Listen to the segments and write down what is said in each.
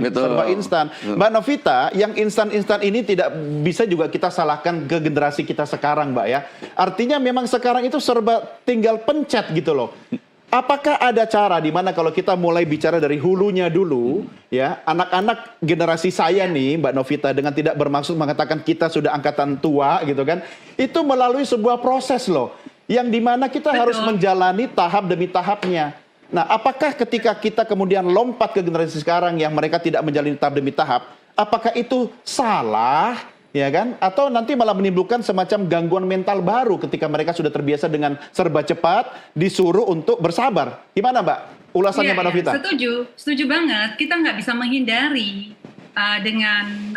Betul. Serba instan. Mbak Novita, yang instan-instan ini tidak bisa juga kita salahkan ke generasi kita sekarang, Mbak ya. Artinya memang sekarang itu serba tinggal pencet gitu loh. Apakah ada cara di mana kalau kita mulai bicara dari hulunya dulu, ya, anak-anak generasi saya nih, Mbak Novita, dengan tidak bermaksud mengatakan kita sudah angkatan tua gitu kan, itu melalui sebuah proses loh, yang dimana kita harus menjalani tahap demi tahapnya. Nah, apakah ketika kita kemudian lompat ke generasi sekarang yang mereka tidak menjalani tahap demi tahap, apakah itu salah, ya kan? Atau nanti malah menimbulkan semacam gangguan mental baru ketika mereka sudah terbiasa dengan serba cepat, disuruh untuk bersabar. Gimana, Mbak? Ulasannya, Mbak Novita? Setuju banget. Kita nggak bisa menghindari dengan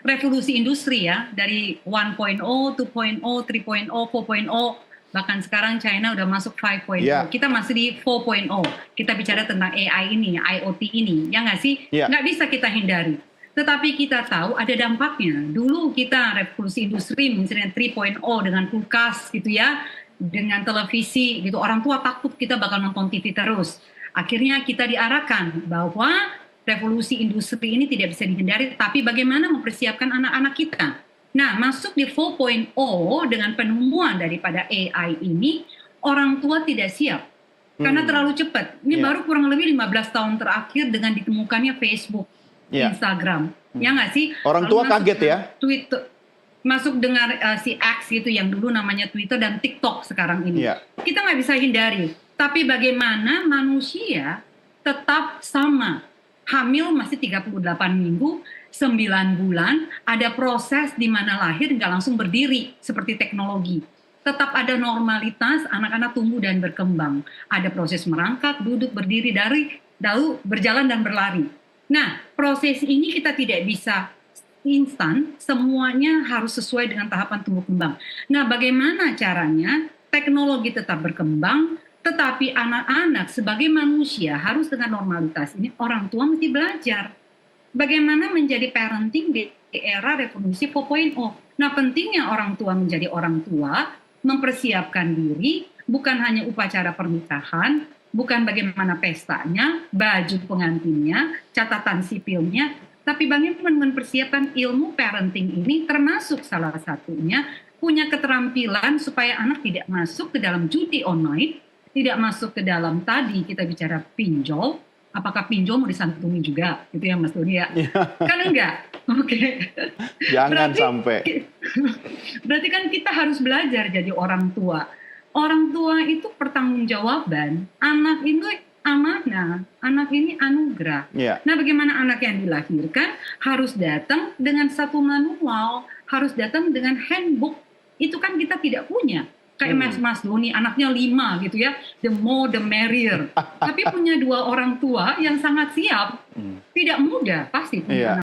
revolusi industri ya, dari 1.0, 2.0, 3.0, 4.0. Bahkan sekarang China udah masuk 5.0. Kita masih di 4.0. Kita bicara tentang AI ini, IoT ini. Ya nggak sih? Nggak bisa kita hindari. Tetapi kita tahu ada dampaknya. Dulu kita revolusi industri misalnya 3.0 dengan kulkas gitu ya. Dengan televisi gitu. Orang tua takut kita bakal nonton TV terus. Akhirnya kita diarahkan bahwa revolusi industri ini tidak bisa dihindari. Tapi bagaimana mempersiapkan anak-anak kita. Nah, masuk di 4.0 dengan penemuan daripada AI ini, orang tua tidak siap. Karena terlalu cepat. Ini baru kurang lebih 15 tahun terakhir dengan ditemukannya Facebook, Instagram. Ya nggak sih? Orang tua kaget ya? Twitter, masuk dengan si X gitu yang dulu namanya Twitter dan TikTok sekarang ini. Kita nggak bisa hindari. Tapi bagaimana manusia tetap sama. Hamil masih 38 minggu, 9 bulan, ada proses di mana lahir nggak langsung berdiri seperti teknologi. Tetap ada normalitas, anak-anak tumbuh dan berkembang. Ada proses merangkak, duduk, berdiri, lalu berjalan dan berlari. Nah, proses ini kita tidak bisa instan, semuanya harus sesuai dengan tahapan tumbuh kembang. Nah, bagaimana caranya teknologi tetap berkembang, tetapi anak-anak sebagai manusia harus dengan normalitas ini, orang tua mesti belajar. Bagaimana menjadi parenting di era revolusi 4.0. Nah, pentingnya orang tua menjadi orang tua, mempersiapkan diri, bukan hanya upacara pernikahan, bukan bagaimana pestanya, baju pengantinnya, catatan sipilnya, tapi bagaimana mempersiapkan ilmu parenting ini, termasuk salah satunya, punya keterampilan supaya anak tidak masuk ke dalam judi online, tidak masuk ke dalam tadi kita bicara pinjol. Apakah pinjol mau disantuni juga, gitu ya Mas Doni ya? Kan enggak, oke. Jangan sampai. Berarti kan kita harus belajar jadi orang tua. Orang tua itu pertanggungjawaban, anak itu amanah, anak ini anugerah. Nah, bagaimana anak yang dilahirkan harus datang dengan satu manual, harus datang dengan handbook. Itu kan kita tidak punya. Kayak Mas Doni, anaknya 5 gitu ya, the more the merrier. Tapi punya 2 orang tua yang sangat siap, tidak mudah pasti punya anak.